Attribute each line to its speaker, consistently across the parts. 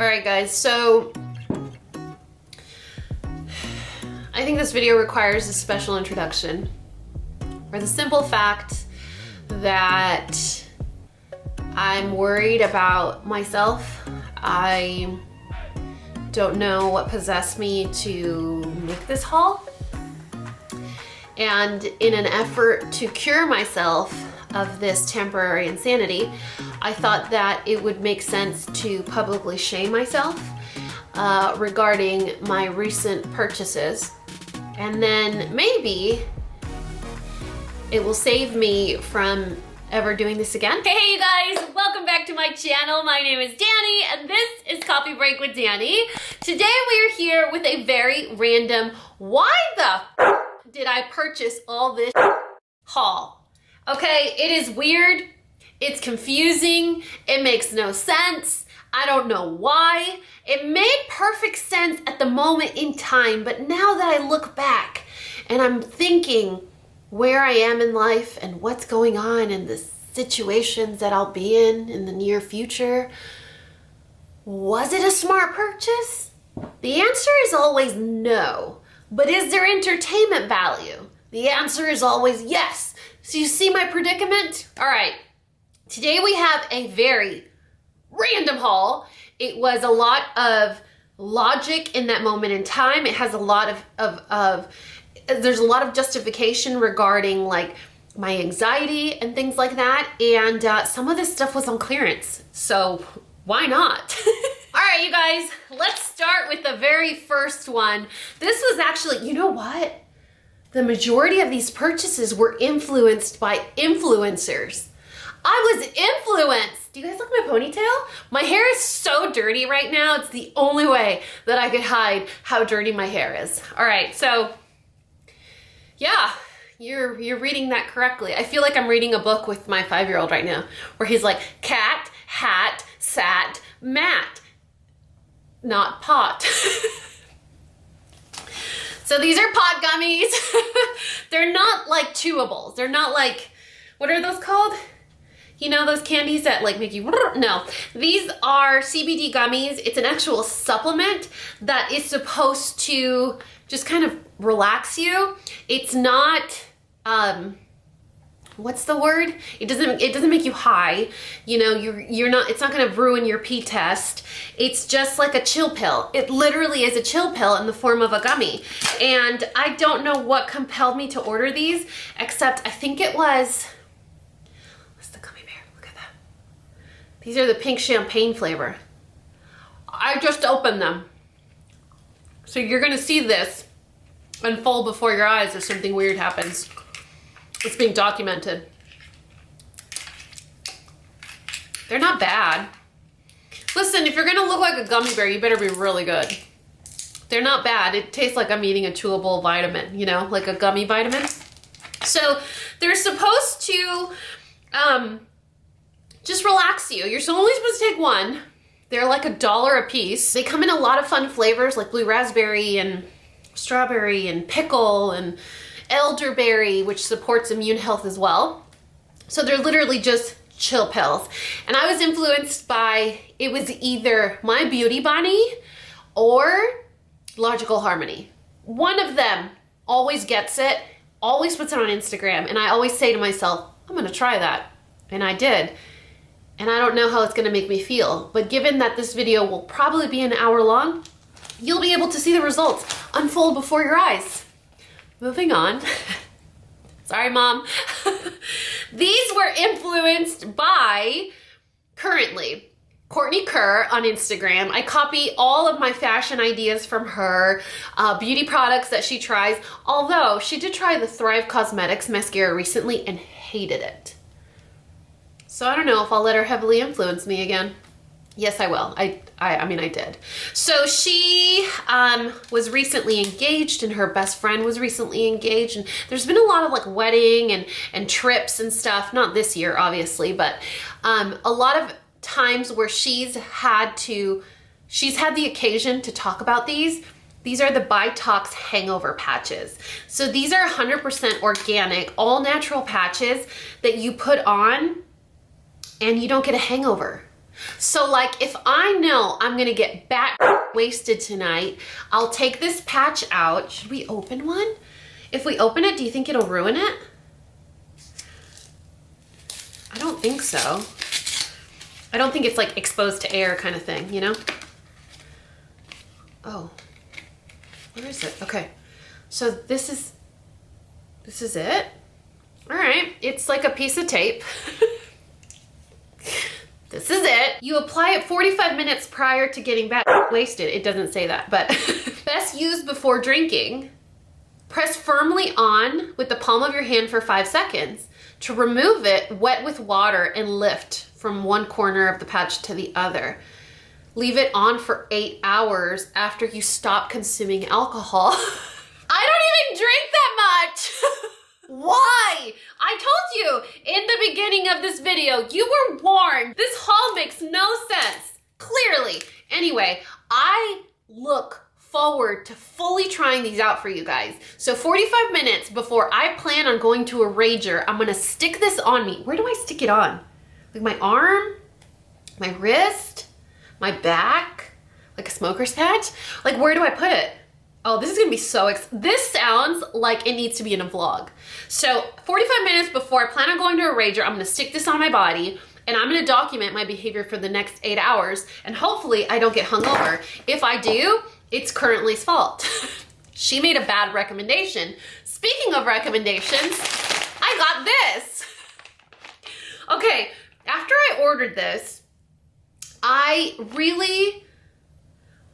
Speaker 1: Alright guys, so I think this video requires a special introduction for the simple fact that I'm worried about myself. I don't know what possessed me to make this haul. And in an effort to cure myself of this temporary insanity, I thought that it would make sense to publicly shame myself regarding my recent purchases. And then maybe it will save me from ever doing this again. Hey you guys, welcome back to my channel. My name is Danny and this is Coffee Break with Danny. Today we are here with a very random, why the did I purchase all this haul? Okay, it is weird, it's confusing, it makes no sense, I don't know why. It made perfect sense at the moment in time, but now that I look back and I'm thinking where I am in life and what's going on and the situations that I'll be in the near future, was it a smart purchase? The answer is always no, but is there entertainment value? The answer is always yes. So you see my predicament? All right, today we have a very random haul. It was a lot of logic in that moment in time. It has a lot there's a lot of justification regarding like my anxiety and things like that. And some of this stuff was on clearance, so why not? All right, you guys, let's start with the very first one. This was actually, you know what? The majority of these purchases were influenced by influencers. I was influenced. Do you guys look at my ponytail? My hair is so dirty right now. It's the only way that I could hide how dirty my hair is. All right, so yeah, you're reading that correctly. I feel like I'm reading a book with my 5-year-old right now, where he's like, cat, hat, sat, mat, not pot. So these are POT Gummies. They're not like chewables. They're not like, what are those called? You know, those candies that like make you, no. These are CBD gummies. It's an actual supplement that is supposed to just kind of relax you. It's not, what's the word? It doesn't make you high. You know, you're not, it's not gonna ruin your pee test. It's just like a chill pill. It literally is a chill pill in the form of a gummy. And I don't know what compelled me to order these, except I think it was, what's the gummy bear? Look at that. These are the pink champagne flavor. I just opened them. So you're gonna see this unfold before your eyes if something weird happens. It's being documented. They're not bad. Listen, if you're gonna look like a gummy bear, you better be really good. They're not bad. It tastes like I'm eating a chewable vitamin, you know, like a gummy vitamin. So they're supposed to just relax you. You're only supposed to take one. They're like $1 a piece. They come in a lot of fun flavors like blue raspberry and strawberry and pickle and elderberry, which supports immune health as well. So they're literally just chill pills. And I was influenced by, it was either My Beauty Bunny or Logical Harmony. One of them always gets it, always puts it on Instagram, and I always say to myself, I'm gonna try that. And I did. And I don't know how it's gonna make me feel, but given that this video will probably be an hour long, you'll be able to see the results unfold before your eyes. Moving on. Sorry, Mom. These were influenced by, currently, Courtney Kerr on Instagram. I copy all of my fashion ideas from her, beauty products that she tries, although she did try the Thrive Cosmetics mascara recently and hated it. So I don't know if I'll let her heavily influence me again. Yes, I will. I mean, I did. So she was recently engaged and her best friend was recently engaged. And there's been a lot of like wedding and trips and stuff. Not this year, obviously, but a lot of times where she's had the occasion to talk about these. These are the Bytox Hangover patches. So these are 100% organic, all natural patches that you put on and you don't get a hangover. So like if I know I'm gonna get bat wasted tonight, I'll take this patch out. Should we open one? If we open it, do you think it'll ruin it? I don't think so. I don't think it's like exposed to air kind of thing, you know? Oh, where is it? Okay, so this is it. All right, it's like a piece of tape. This is it. You apply it 45 minutes prior to getting wasted. It doesn't say that, but best used before drinking. Press firmly on with the palm of your hand for 5 seconds. To remove it, wet with water and lift from one corner of the patch to the other. Leave it on for 8 hours after you stop consuming alcohol. I don't even drink that much. Why? I told you in the beginning of this video, you were warned. This haul makes no sense, clearly. Anyway, I look forward to fully trying these out for you guys. So 45 minutes before I plan on going to a rager, I'm gonna stick this on me. Where do I stick it on? Like my arm, my wrist, my back, like a smoker's patch? Like where do I put it? Oh, this is gonna be so this sounds like it needs to be in a vlog. So 45 minutes before I plan on going to a rager, I'm gonna stick this on my body and I'm gonna document my behavior for the next 8 hours and hopefully I don't get hungover. If I do, it's Currently's fault. She made a bad recommendation. Speaking of recommendations, I got this. Okay, after I ordered this, I really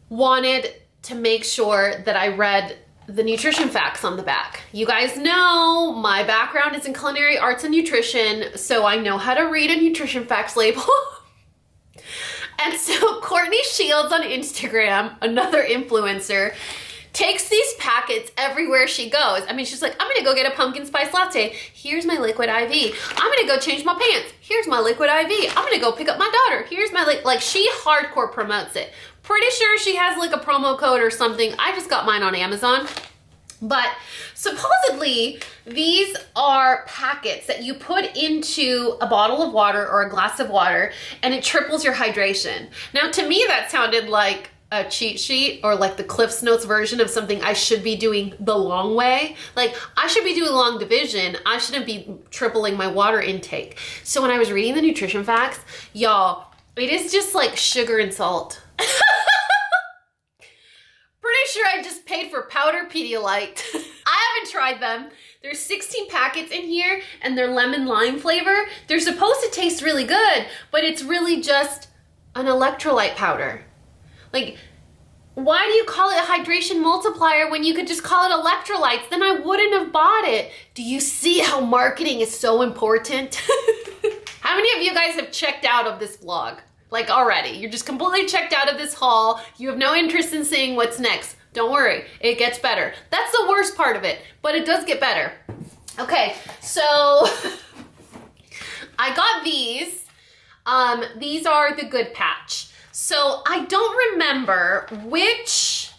Speaker 1: wanted to make sure that I read the nutrition facts on the back. You guys know my background is in culinary arts and nutrition, so I know how to read a nutrition facts label. And so Courtney Shields on Instagram, another influencer, takes these packets everywhere she goes. I mean, she's like, I'm gonna go get a pumpkin spice latte. Here's my liquid IV. I'm gonna go change my pants. Here's my liquid IV. I'm gonna go pick up my daughter. Here's my, like she hardcore promotes it. Pretty sure she has like a promo code or something. I just got mine on Amazon. But supposedly these are packets that you put into a bottle of water or a glass of water and it triples your hydration. Now to me that sounded like a cheat sheet or like the Cliff's Notes version of something I should be doing the long way. Like I should be doing long division. I shouldn't be tripling my water intake. So when I was reading the nutrition facts, y'all, it is just like sugar and salt. Pretty sure I just paid for powder Pedialyte. I haven't tried them. There's 16 packets in here and they're lemon lime flavor. They're supposed to taste really good, but it's really just an electrolyte powder. Like, why do you call it a hydration multiplier when you could just call it electrolytes? Then I wouldn't have bought it. Do you see how marketing is so important? How many of you guys have checked out of this vlog? Like already, you're just completely checked out of this haul. You have no interest in seeing what's next. Don't worry, it gets better. That's the worst part of it, but it does get better. Okay, so I got these. These are the Good Patch. So I don't remember which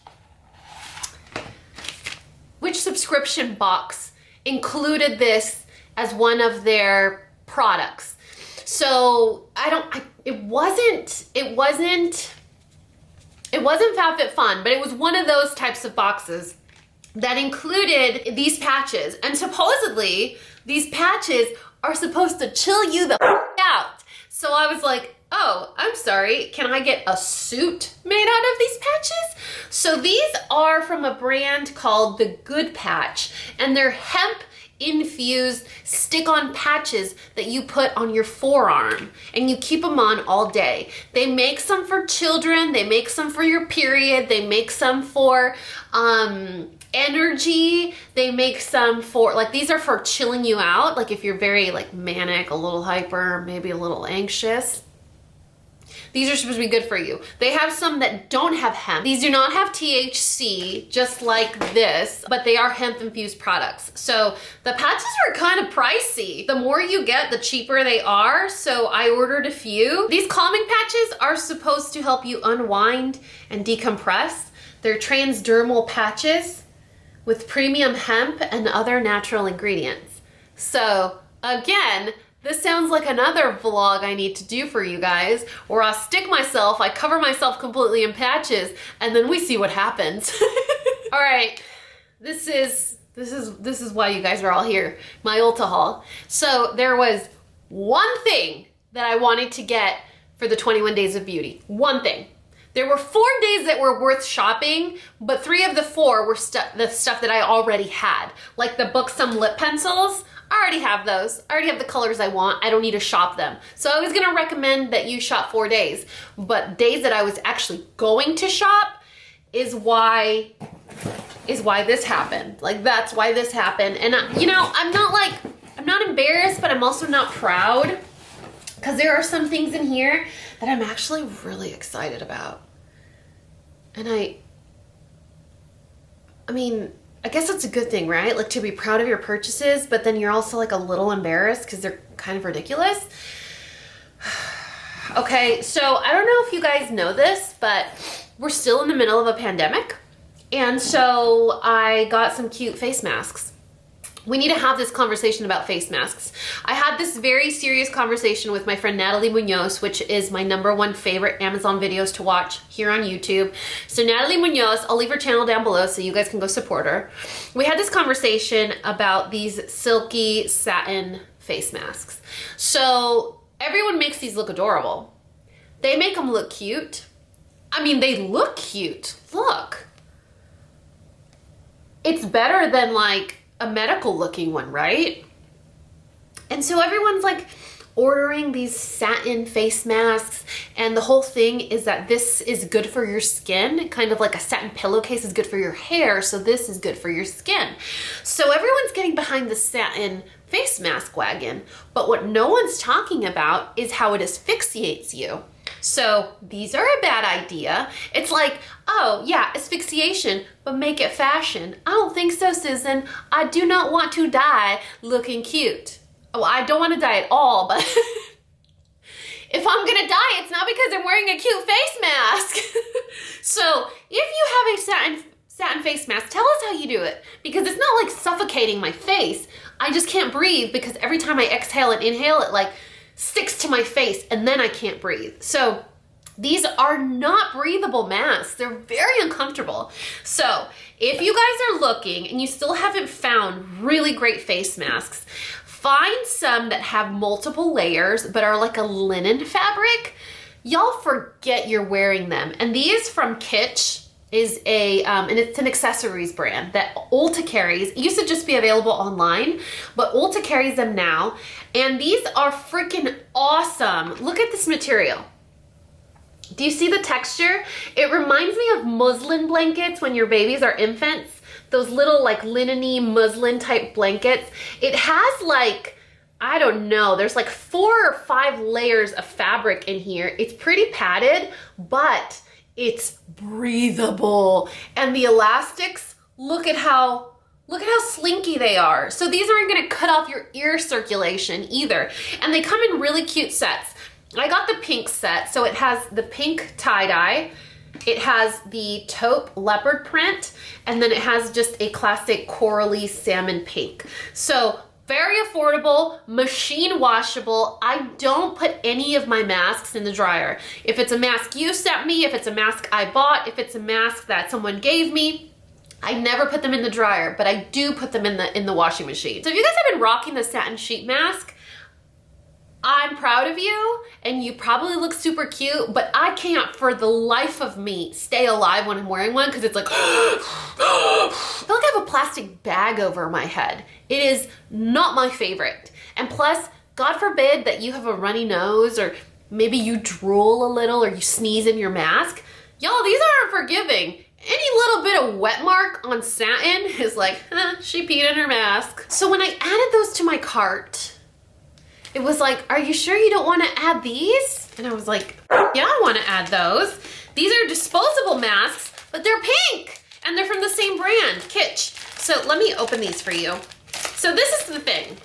Speaker 1: subscription box included this as one of their products. So it wasn't FabFitFun, but it was one of those types of boxes that included these patches. And supposedly these patches are supposed to chill you the out. So I was like, oh, I'm sorry, can I get a suit made out of these patches? So these are from a brand called the Good Patch, and they're hemp infused stick-on patches that you put on your forearm and you keep them on all day. They make some for children, they make some for your period, they make some for energy, they make some for, like these are for chilling you out, like if you're very like manic, a little hyper, maybe a little anxious. These are supposed to be good for you. They have some that don't have hemp. These do not have THC, just like this, but they are hemp infused products. So the patches are kind of pricey. The more you get, the cheaper they are. So I ordered a few. These calming patches are supposed to help you unwind and decompress. They're transdermal patches with premium hemp and other natural ingredients. So again, This sounds like another vlog I need to do for you guys, where I stick myself, I cover myself completely in patches, and then we see what happens. All right, this is why you guys are all here, my Ulta haul. So there was one thing that I wanted to get for the 21 Days of Beauty. One thing. There were 4 days that were worth shopping, but 3 of the 4 were the stuff that I already had. Like the Buxom lip pencils, I already have those. I already have the colors I want. I don't need to shop them. So I was gonna recommend that you shop 4 days, but days that I was actually going to shop is why this happened. Like, that's why this happened. And you know, I'm not embarrassed, but I'm also not proud, because there are some things in here that I'm actually really excited about. And I mean, I guess it's a good thing, right? Like, to be proud of your purchases, but then you're also like a little embarrassed because they're kind of ridiculous. Okay, so I don't know if you guys know this, but we're still in the middle of a pandemic. And so I got some cute face masks. We need to have this conversation about face masks. I had this very serious conversation with my friend Natalie Munoz, which is my #1 favorite Amazon videos to watch here on YouTube. So Natalie Munoz, I'll leave her channel down below so you guys can go support her. We had this conversation about these silky satin face masks. So everyone makes these look adorable. They make them look cute. I mean, they look cute. Look. It's better than like a medical looking one, right? And so everyone's like ordering these satin face masks, and the whole thing is that this is good for your skin, kind of like a satin pillowcase is good for your hair, so this is good for your skin. So everyone's getting behind the satin face mask wagon, but what no one's talking about is how it asphyxiates you. So these are a bad idea. It's like, oh yeah, asphyxiation, but make it fashion. I don't think so, Susan. I do not want to die looking cute. Well, I don't want to die at all, but if I'm gonna die, it's not because I'm wearing a cute face mask. So if you have a satin face mask, tell us how you do it, because it's not like suffocating my face. I just can't breathe because every time I exhale and inhale, it like sticks to my face and then I can't breathe. So these are not breathable masks. They're very uncomfortable. So if you guys are looking and you still haven't found really great face masks, find some that have multiple layers but are like a linen fabric. Y'all forget you're wearing them. And these from Kitsch is and it's an accessories brand that Ulta carries. It used to just be available online, but Ulta carries them now. And these are freaking awesome. Look at this material. Do you see the texture? It reminds me of muslin blankets when your babies are infants. Those little like linen-y muslin type blankets. It has like, I don't know, there's like 4 or 5 layers of fabric in here. It's pretty padded, but it's breathable. And the elastics, look at how slinky they are. So these aren't gonna cut off your ear circulation either. And they come in really cute sets. I got the pink set, so it has the pink tie-dye, it has the taupe leopard print, and then it has just a classic corally salmon pink. So very affordable, machine washable. I don't put any of my masks in the dryer. If it's a mask you sent me, if it's a mask I bought, if it's a mask that someone gave me, I never put them in the dryer, but I do put them in the washing machine. So if you guys have been rocking the satin sheet mask, I'm proud of you, and you probably look super cute, but I can't for the life of me stay alive when I'm wearing one because it's like, I feel like I have a plastic bag over my head. It is not my favorite. And plus, God forbid that you have a runny nose, or maybe you drool a little, or you sneeze in your mask. Y'all, these aren't forgiving. Any little bit of wet mark on satin is like, she peed in her mask. So when I added those to my cart, it was like, are you sure you don't want to add these? And I was like, yeah, I want to add those. These are disposable masks, but they're pink, and they're from the same brand, Kitsch. So let me open these for you. So this is the thing.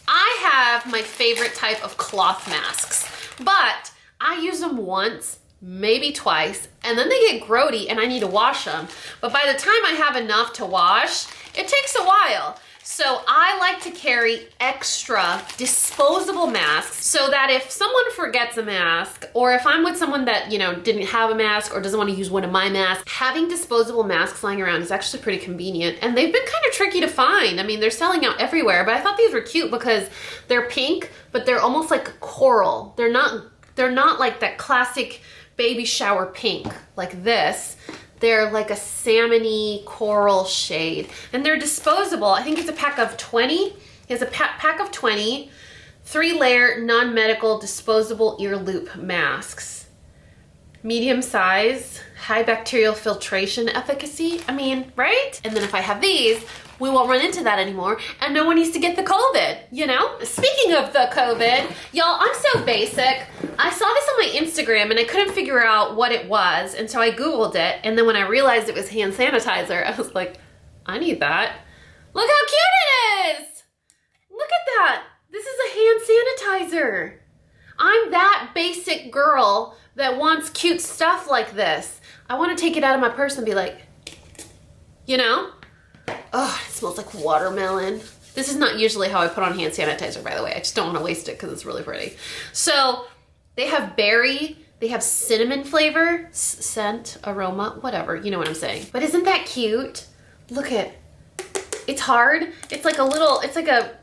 Speaker 1: I have my favorite type of cloth masks, but I use them once, maybe twice, and then they get grody and I need to wash them. But by the time I have enough to wash, it takes a while. So I like to carry extra disposable masks so that if someone forgets a mask, or if I'm with someone that, you know, didn't have a mask or doesn't want to use one of my masks, having disposable masks lying around is actually pretty convenient. And they've been kind of tricky to find. I mean, they're selling out everywhere, but I thought these were cute because they're pink, but they're almost like coral. They're not like that classic baby shower pink like this. They're like a salmon-y coral shade, and they're disposable. I think it's a pack of 20. It's a pack of 20, 3-layer non-medical disposable ear loop masks. Medium size, high bacterial filtration efficacy. I mean, right? And then if I have these, we won't run into that anymore, and no one needs to get the COVID, you know? Speaking of the COVID, y'all, I'm so basic. I saw this on my Instagram and I couldn't figure out what it was, and so I Googled it, and then when I realized it was hand sanitizer, I was like, I need that. Look how cute it is! Look at that! This is a hand sanitizer. I'm that basic girl that wants cute stuff like this. I want to take it out of my purse and be like, you know? Oh, it smells like watermelon. This is not usually how I put on hand sanitizer, by the way. I just don't want to waste it because it's really pretty. So they have berry, they have cinnamon flavor, scent, aroma, whatever. You know what I'm saying. But isn't that cute? Look at, it's hard. It's like a little, it's like a,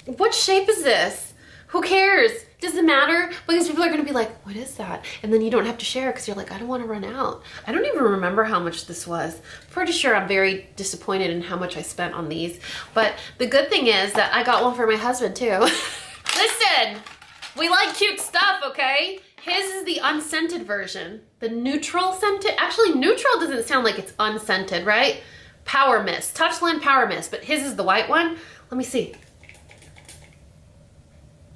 Speaker 1: what shape is this? Who cares? Doesn't matter, because people are gonna be like, what is that? And then you don't have to share because you're like, I don't wanna run out. I don't even remember how much this was. Pretty sure I'm very disappointed in how much I spent on these. But the good thing is that I got one for my husband too. Listen, we like cute stuff, okay? His is the unscented version. The neutral scented, actually neutral doesn't sound like it's unscented, right? Power Mist, Touchland Power Mist, but his is the white one. Let me see.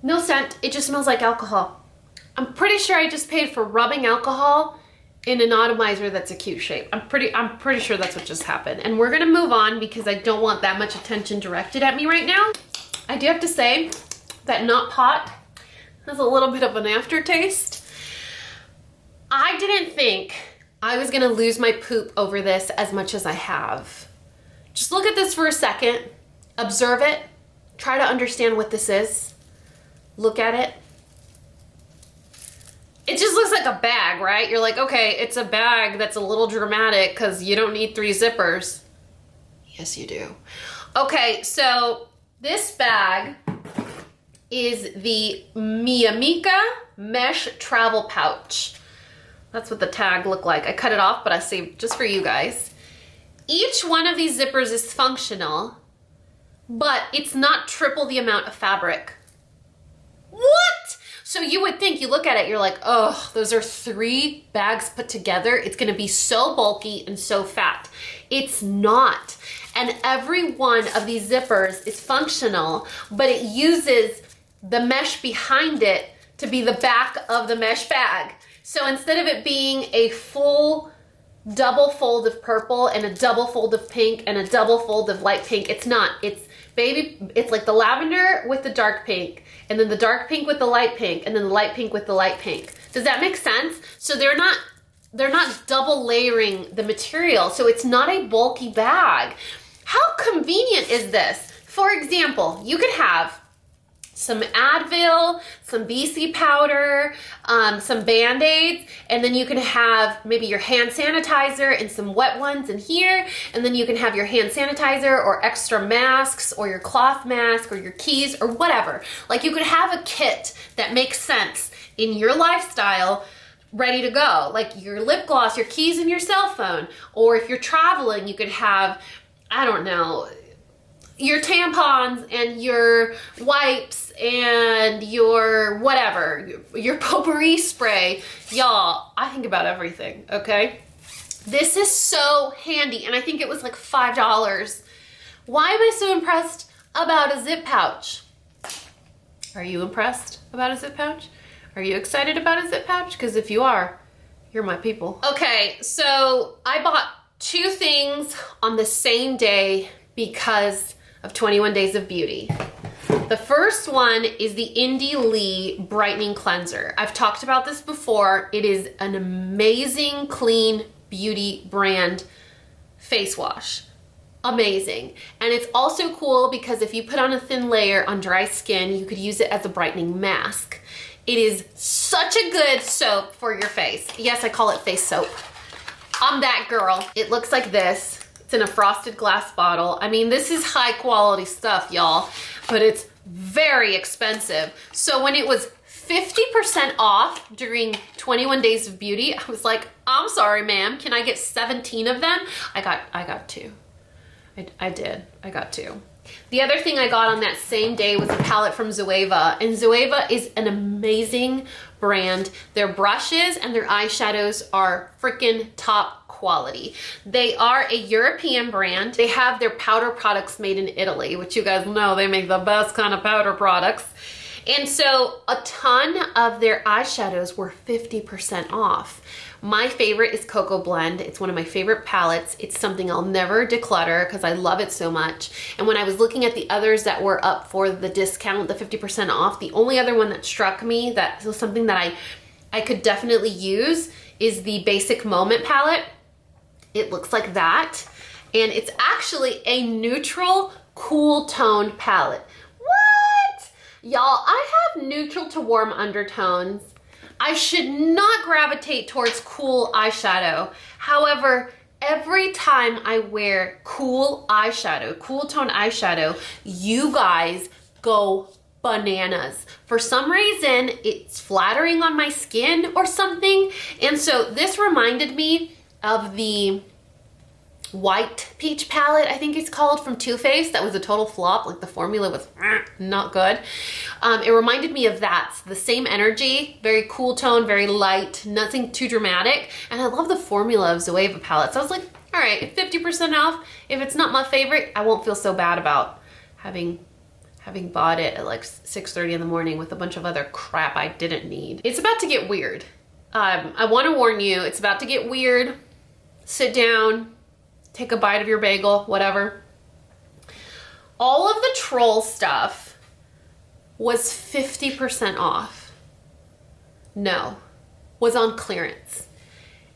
Speaker 1: No scent, it just smells like alcohol. I'm pretty sure I just paid for rubbing alcohol in an atomizer that's a cute shape. I'm pretty sure that's what just happened. And we're gonna move on because I don't want that much attention directed at me right now. I do have to say that Not Pot has a little bit of an aftertaste. I didn't think I was gonna lose my poop over this as much as I have. Just look at this for a second, observe it, try to understand what this is. Look at it. It just looks like a bag, right? You're like, okay, it's a bag that's a little dramatic because you don't need 3 zippers. Yes, you do. Okay, so this bag is the Miamica Mesh Travel Pouch. That's what the tag looked like. I cut it off, but I saved just for you guys. Each one of these zippers is functional, but it's not triple the amount of fabric. What? So you would think, you look at it, you're like, oh, those are 3 bags put together. It's gonna be so bulky and so fat. It's not. And every one of these zippers is functional, but it uses the mesh behind it to be the back of the mesh bag. So instead of it being a full double fold of purple and a double fold of pink and a double fold of light pink, it's not. It's like the lavender with the dark pink, and then the dark pink with the light pink, and then the light pink with the light pink. Does that make sense? So they're not double layering the material, so it's not a bulky bag. How convenient is this? For example, you could have some Advil, some BC powder, some Band-Aids, and then you can have maybe your hand sanitizer and some wet ones in here, and then you can have your hand sanitizer or extra masks or your cloth mask or your keys or whatever. Like, you could have a kit that makes sense in your lifestyle ready to go. Like your lip gloss, your keys, and your cell phone. Or if you're traveling, you could have, I don't know, your tampons and your wipes and your whatever, your potpourri spray. Y'all, I think about everything, okay? This is so handy, and I think it was like $5. Why am I so impressed about a zip pouch? Are you impressed about a zip pouch? Are you excited about a zip pouch? Because if you are, you're my people. Okay, so I bought 2 things on the same day because of 21 Days of Beauty. The first one is the Indie Lee Brightening Cleanser. I've talked about this before. It is an amazing, clean beauty brand face wash. amazing. And it's also cool because if you put on a thin layer on dry skin, you could use it as a brightening mask. It is such a good soap for your face. Yes, I call it face soap. I'm that girl. It looks like this. It's in a frosted glass bottle. I mean, this is high quality stuff, y'all, but it's very expensive. So when it was 50% off during 21 Days of Beauty, I was like, I'm sorry, ma'am, can I get 17 of them? I got 2. I did, I got 2. The other thing I got on that same day was a palette from ZOEVA, and ZOEVA is an amazing brand. Their brushes and their eyeshadows are freaking top quality. They are a European brand. They have their powder products made in Italy, which you guys know they make the best kind of powder products. And so a ton of their eyeshadows were 50% off. My favorite is Cocoa Blend. It's one of my favorite palettes. It's something I'll never declutter because I love it so much. And when I was looking at the others that were up for the discount, the 50% off, the only other one that struck me that was something that I could definitely use is the Basic Moment palette. It looks like that. And it's actually a neutral, cool toned palette. What? Y'all, I have neutral to warm undertones. I should not gravitate towards cool eyeshadow. However, every time I wear cool eyeshadow, cool tone eyeshadow, you guys go bananas. For some reason, it's flattering on my skin or something. And so this reminded me of the White Peach palette, I think it's called, from Too Faced. That was a total flop. Like the formula was not good. It reminded me of that. The same energy, very cool tone, very light, nothing too dramatic. And I love the formula of ZOEVA palettes. So I was like, all right, 50% off. If it's not my favorite, I won't feel so bad about having bought it at like 6:30 in the morning with a bunch of other crap I didn't need. It's about to get weird. I want to warn you, it's about to get weird. Sit down, take a bite of your bagel, whatever. All of the troll stuff was 50% off. No, was on clearance.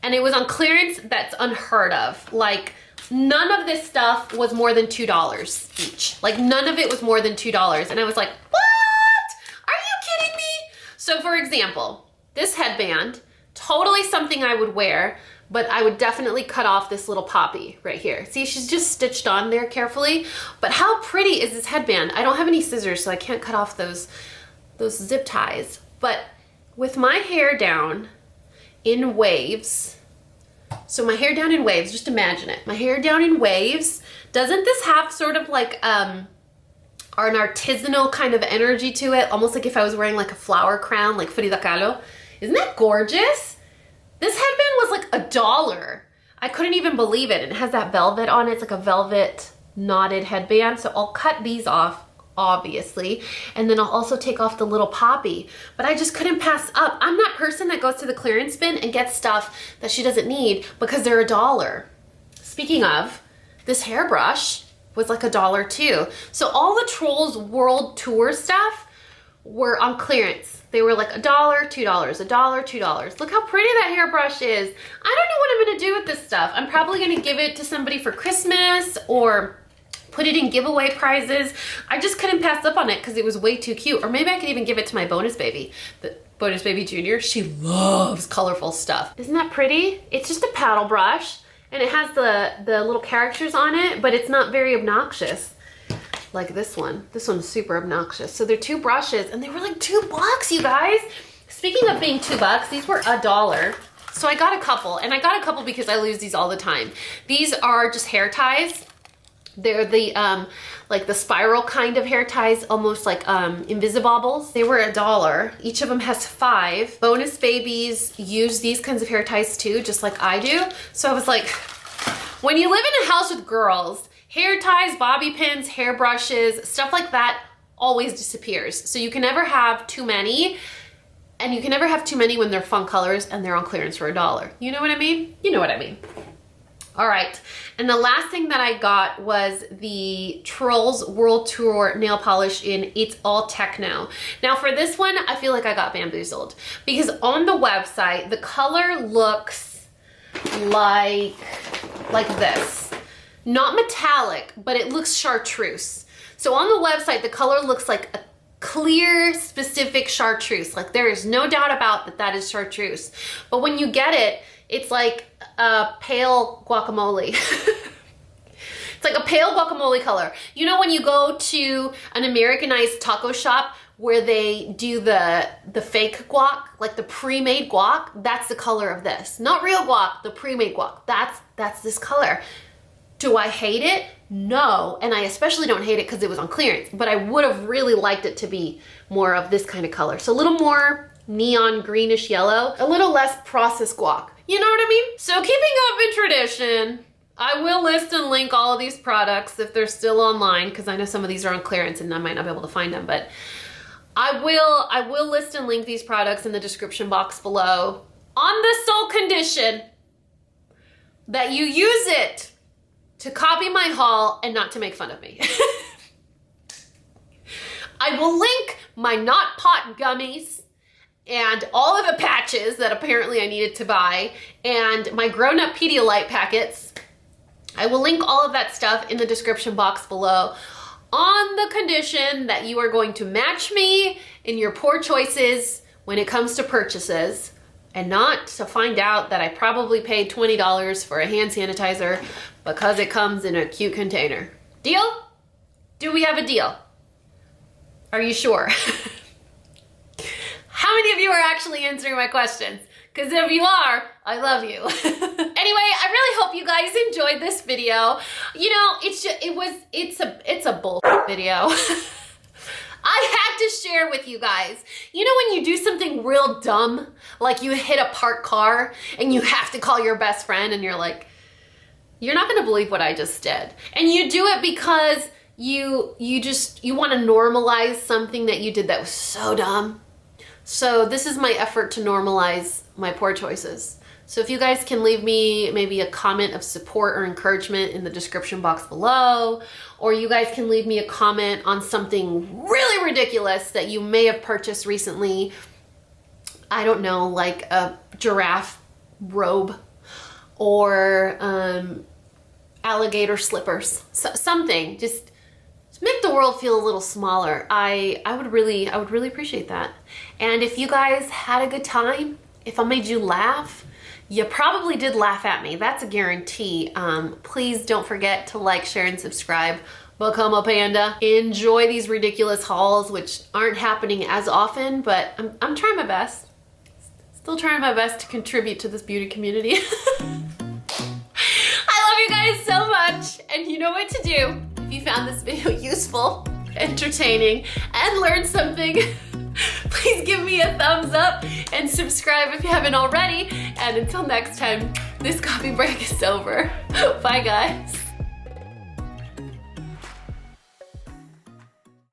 Speaker 1: And it was on clearance that's unheard of. Like, none of this stuff was more than $2 each. Like, none of it was more than $2. And I was like, what? Are you kidding me? So for example, this headband, totally something I would wear, but I would definitely cut off this little poppy right here. See, she's just stitched on there carefully. But how pretty is this headband? I don't have any scissors, so I can't cut off those zip ties. But with my hair down in waves, so my hair down in waves, just imagine it. My hair down in waves. Doesn't this have sort of like an artisanal kind of energy to it? Almost like if I was wearing like a flower crown, like Frida Kahlo. Isn't that gorgeous? This headband was like $1. I couldn't even believe it. It has that velvet on it. It's like a velvet knotted headband. So I'll cut these off, obviously. And then I'll also take off the little poppy. But I just couldn't pass up. I'm that person that goes to the clearance bin and gets stuff that she doesn't need because they're $1. Speaking of, this hairbrush was like $1 too. So all the Trolls World Tour stuff were on clearance. They were like $1, $2, $1, $2. Look how pretty that hairbrush is. I don't know what I'm gonna do with this stuff. I'm probably gonna give it to somebody for Christmas or put it in giveaway prizes. I just couldn't pass up on it because it was way too cute. Or maybe I could even give it to my bonus baby. The bonus baby Junior, she loves colorful stuff. Isn't that pretty? It's just a paddle brush and it has the little characters on it, but it's not very obnoxious. Like this one. This one's super obnoxious. So they're 2 brushes and they were like $2, you guys. Speaking of being $2, these were $1. So I got a couple, and I got a couple because I lose these all the time. These are just hair ties. They're the like the spiral kind of hair ties, almost like Invisibobbles. They were $1. Each of them has 5. Bonus babies use these kinds of hair ties too, just like I do. So I was like, when you live in a house with girls, hair ties, bobby pins, hair brushes, stuff like that always disappears. So you can never have too many, and you can never have too many when they're fun colors and they're on clearance for $1. You know what I mean? You know what I mean. All right, and the last thing that I got was the Trolls World Tour nail polish in It's All Techno. Now for this one, I feel like I got bamboozled because on the website, the color looks like this. not metallic, but it looks chartreuse. So on the website, the color looks like a clear, specific chartreuse. Like there is no doubt about that that is chartreuse. But when you get it, it's like a pale guacamole. It's like a pale guacamole color. You know when you go to an Americanized taco shop where they do the fake guac, like the pre-made guac, that's the color of this. Not real guac, the pre-made guac. That's this color. Do I hate it? No, and I especially don't hate it because it was on clearance, but I would have really liked it to be more of this kind of color. So a little more neon greenish yellow, a little less processed guac. You know what I mean? So keeping up in tradition, I will list and link all of these products if they're still online, because I know some of these are on clearance and I might not be able to find them, but I will list and link these products in the description box below on the sole condition that you use it to copy my haul and not to make fun of me. I will link my not POT gummies and all of the patches that apparently I needed to buy and my grown-up Pedialyte packets. I will link all of that stuff in the description box below on the condition that you are going to match me in your poor choices when it comes to purchases, and not to find out that I probably paid $20 for a hand sanitizer because it comes in a cute container. Deal? Do we have a deal? Are you sure? How many of you are actually answering my questions? Because if you are, I love you. Anyway, I really hope you guys enjoyed this video. You know, it's a bullshit video. I had to share with you guys. You know when you do something real dumb, like you hit a parked car and you have to call your best friend and you're like, you're not gonna believe what I just did. And you do it because you wanna normalize something that you did that was so dumb. So this is my effort to normalize my poor choices. So if you guys can leave me maybe a comment of support or encouragement in the description box below, or you guys can leave me a comment on something really ridiculous that you may have purchased recently. I don't know, like a giraffe robe or alligator slippers, something. Just make the world feel a little smaller. I would really appreciate that. And if you guys had a good time, if I made you laugh, you probably did laugh at me. That's a guarantee. Please don't forget to like, share, and subscribe. Become a panda. Enjoy these ridiculous hauls, which aren't happening as often, but I'm trying my best. Still trying my best to contribute to this beauty community. I love you guys so much, and you know what to do. If you found this video useful, entertaining, and learned something, please give me a thumbs up and subscribe if you haven't already. And until next time, this coffee break is over. Bye guys.